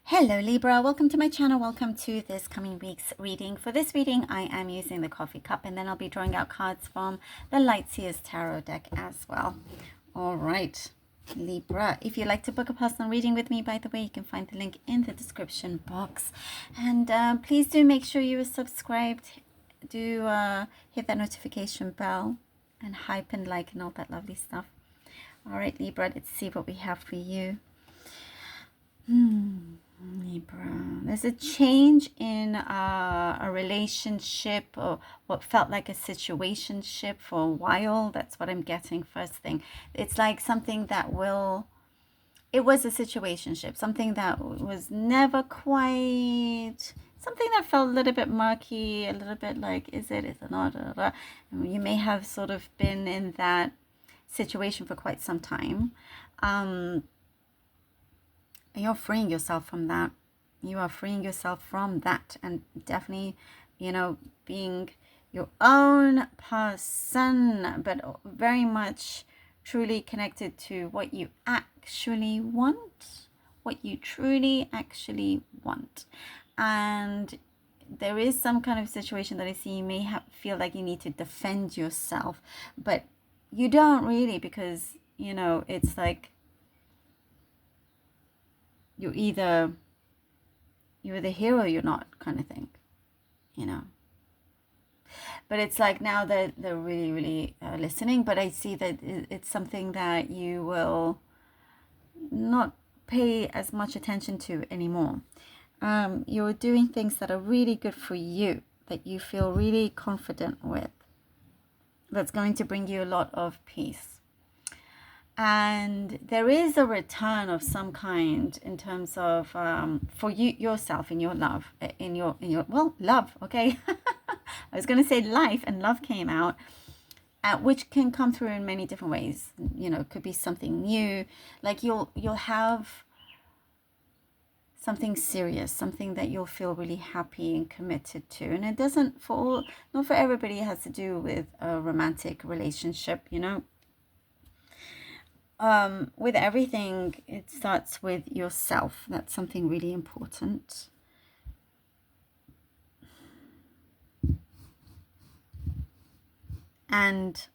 Hello Libra, welcome to my channel. Welcome to this coming week's reading. For this reading, I am using the coffee cup and then I'll be drawing out cards from the Lightseers Tarot deck as well. All right, Libra, if you'd like to book a personal reading with me, by the way, you can find the link in the description box. And please do make sure you are subscribed. Do hit that notification bell and hype and like and all that lovely stuff. All right, Libra, let's see what we have for you. Libra, there's a change in a relationship or what felt like a situationship for a while. That's what I'm getting first thing. It's like something that it was a situationship, something that was never quite, something that felt a little bit murky, a little bit like, is it not? You may have sort of been in that situation for quite some time. You're freeing yourself from that. You are freeing yourself from that, and definitely, being your own person, but very much truly connected to what you actually want, what you truly actually want. And there is some kind of situation that I see you may feel like you need to defend yourself, but you don't really, because, it's like, you're either here or you're not, kind of thing, But it's like now that they're really, really listening, but I see that it's something that you will not pay as much attention to anymore. You're doing things that are really good for you, that you feel really confident with. That's going to bring you a lot of peace. And there is a return of some kind in terms of for you yourself, in your love, in your love, okay. I was going to say life, and love came out, which can come through in many different ways. It could be something new, like you'll have something serious, something that you'll feel really happy and committed to. And it doesn't not for everybody, it has to do with a romantic relationship, with everything, it starts with yourself. That's something really important. And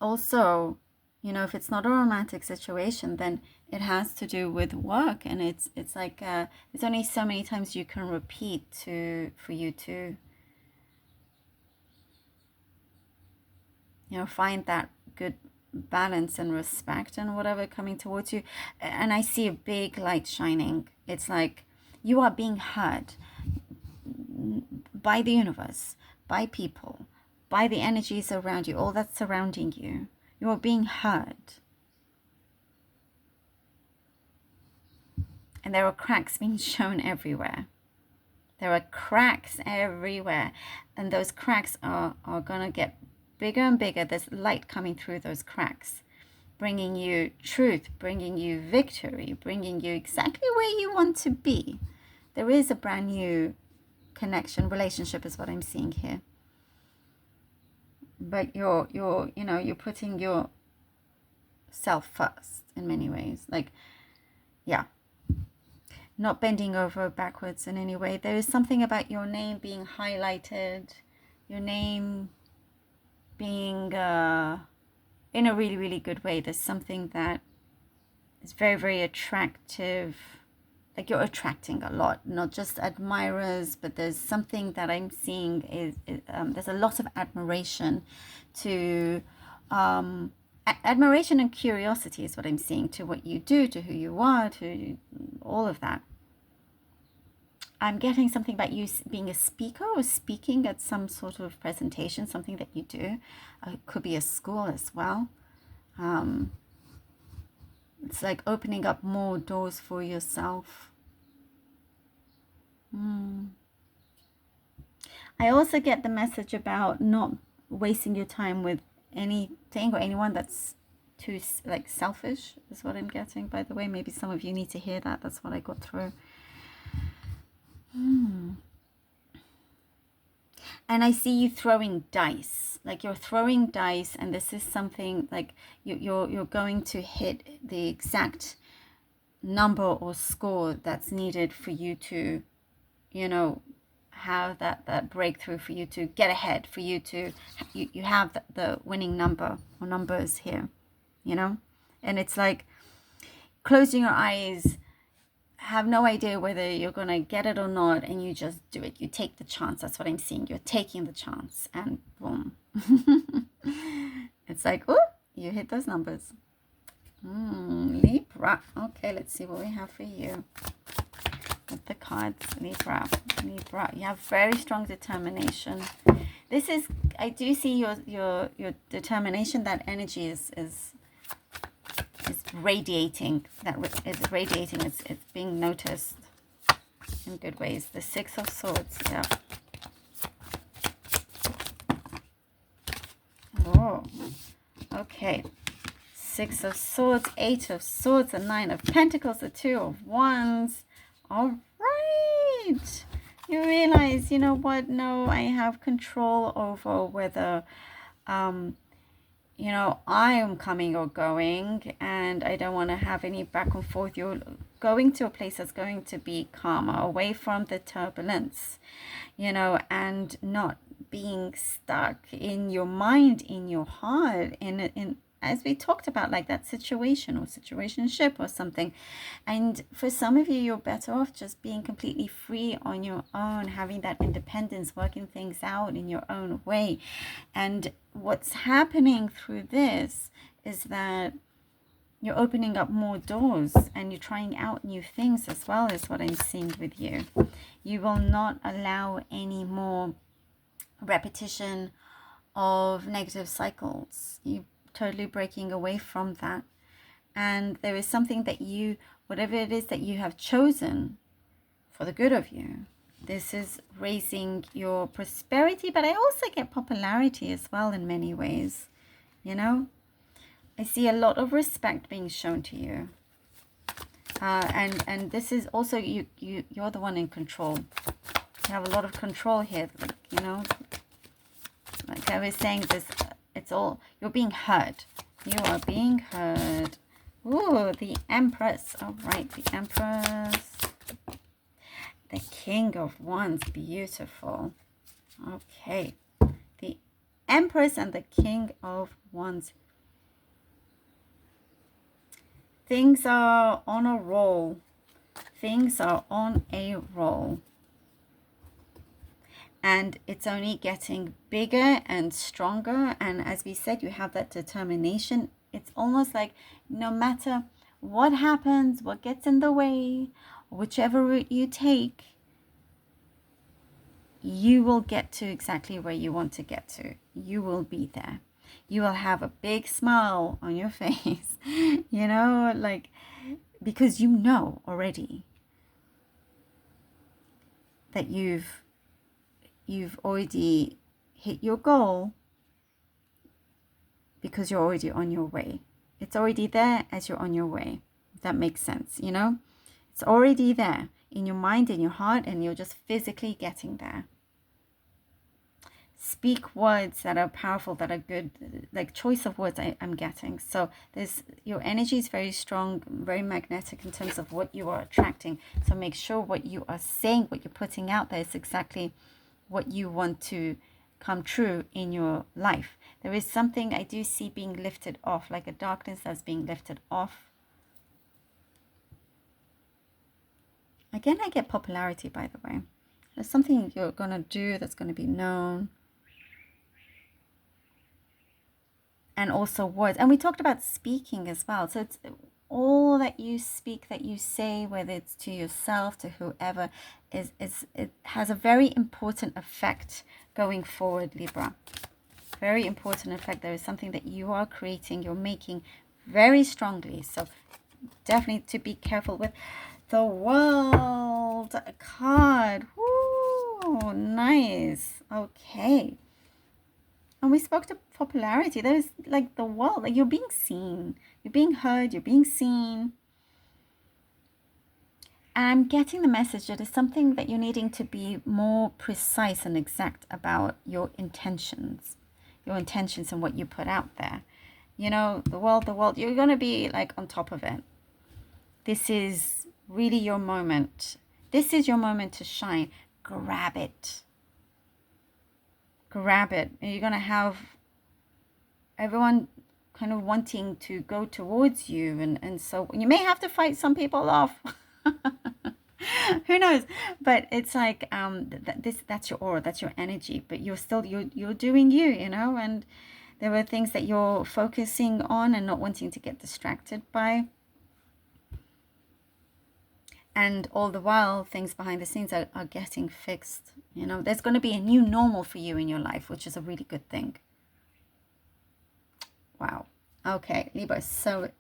also, if it's not a romantic situation, then it has to do with work. And it's like there's only so many times you can repeat for you to find that good balance and respect and whatever coming towards you. And I see a big light shining. It's like you are being heard by the universe, by people, by the energies around you, all that's surrounding you. You are being heard. And there are cracks being shown everywhere. There are cracks everywhere, and those cracks are gonna get bigger and bigger. There's light coming through those cracks, bringing you truth, bringing you victory, bringing you exactly where you want to be. There is a brand new connection, relationship is what I'm seeing here. But you're putting yourself first in many ways. Like, yeah, not bending over backwards in any way. There is something about your name being highlighted, your name being in a really, really good way. There's something that is very, very attractive. Like, you're attracting a lot, not just admirers, but there's something that I'm seeing is there's a lot of admiration to admiration and curiosity is what I'm seeing, to what you do, to who you are, to all of that. I'm getting something about you being a speaker or speaking at some sort of presentation, something that you do. It could be a school as well. It's like opening up more doors for yourself. I also get the message about not wasting your time with anything or anyone that's too selfish, is what I'm getting, by the way. Maybe some of you need to hear that. That's what I got through. And I see you throwing dice, like you're throwing dice, and this is something like you're going to hit the exact number or score that's needed for you to, you know, have that breakthrough, for you to get ahead, for you to, you have the winning number or numbers here, you know. And it's like closing your eyes, have no idea whether you're gonna get it or not, and you just do it. You take the chance. That's what I'm seeing. You're taking the chance, and boom. It's like, oh, you hit those numbers. Libra. Okay, let's see what we have for you with the cards. Libra. You have very strong determination. This is, I do see your determination. That energy is radiating. That is radiating. It's being noticed in good ways. The Six of Swords. Yeah. Oh. Okay. Six of Swords, Eight of Swords, the Nine of Pentacles, the Two of Wands. All right. You realize, you know what? No, I have control over whether, you know, I am coming or going, and I don't want to have any back and forth. You're going to a place that's going to be calmer, away from the turbulence, you know, and not being stuck in your mind, in your heart, in as we talked about, like that situation or situationship or something. And for some of you, you're better off just being completely free on your own, having that independence, working things out in your own way. And what's happening through this is that you're opening up more doors, and you're trying out new things as well, is what I'm seeing with you. You will not allow any more repetition of negative cycles. You totally breaking away from that. And there is something that you, whatever it is that you have chosen for the good of you, this is raising your prosperity. But I also get popularity as well in many ways, you know. I see a lot of respect being shown to you, and this is also you're the one in control. You have a lot of control here, like, you know, like I was saying, this, it's all, you're being heard. You are being heard. Ooh, the Empress. All right, the Empress. The King of Wands. Beautiful. Okay. The Empress and the King of Wands. Things are on a roll. Things are on a roll. And it's only getting bigger and stronger. And as we said, you have that determination. It's almost like no matter what happens, what gets in the way, whichever route you take, you will get to exactly where you want to get to. You will be there. You will have a big smile on your face, you know, like, because you know already that you've already hit your goal, because you're already on your way. It's already there as you're on your way. If that makes sense, you know? It's already there in your mind, in your heart, and you're just physically getting there. Speak words that are powerful, that are good, like choice of words I'm getting. So there's, your energy is very strong, very magnetic in terms of what you are attracting. So make sure what you are saying, what you're putting out there is exactly what you want to come true in your life. There is something I do see being lifted off, like a darkness that's being lifted off. Again, I get popularity, by the way. There's something you're going to do that's going to be known. And also words. And we talked about speaking as well. So it's all that you speak, that you say, whether it's to yourself, to whoever, it has a very important effect going forward, Libra. Very important effect. There is something that you are creating, you're making very strongly. So definitely to be careful with the World card. Woo, nice. Okay. And we spoke to popularity. There's like the world, like you're being seen, you're being heard, you're being seen. And I'm getting the message that it's something that you're needing to be more precise and exact about your intentions and what you put out there. You know, the world, you're going to be like on top of it. This is really your moment. This is your moment to shine. Grab it. Grab it. And you're going to have everyone kind of wanting to go towards you. And so you may have to fight some people off. Who knows? But it's like that's your aura, that's your energy. But you're doing you, you know. And there are things that you're focusing on and not wanting to get distracted by. And all the while, things behind the scenes are getting fixed. You know, there's going to be a new normal for you in your life, which is a really good thing. Wow. Okay, Libra, so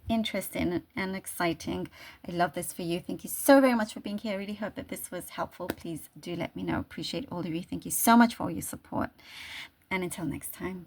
interesting and exciting. I love this for you. Thank you so very much for being here. I really hope that this was helpful. Please do let me know. Appreciate all of you. Thank you so much for all your support. And until next time.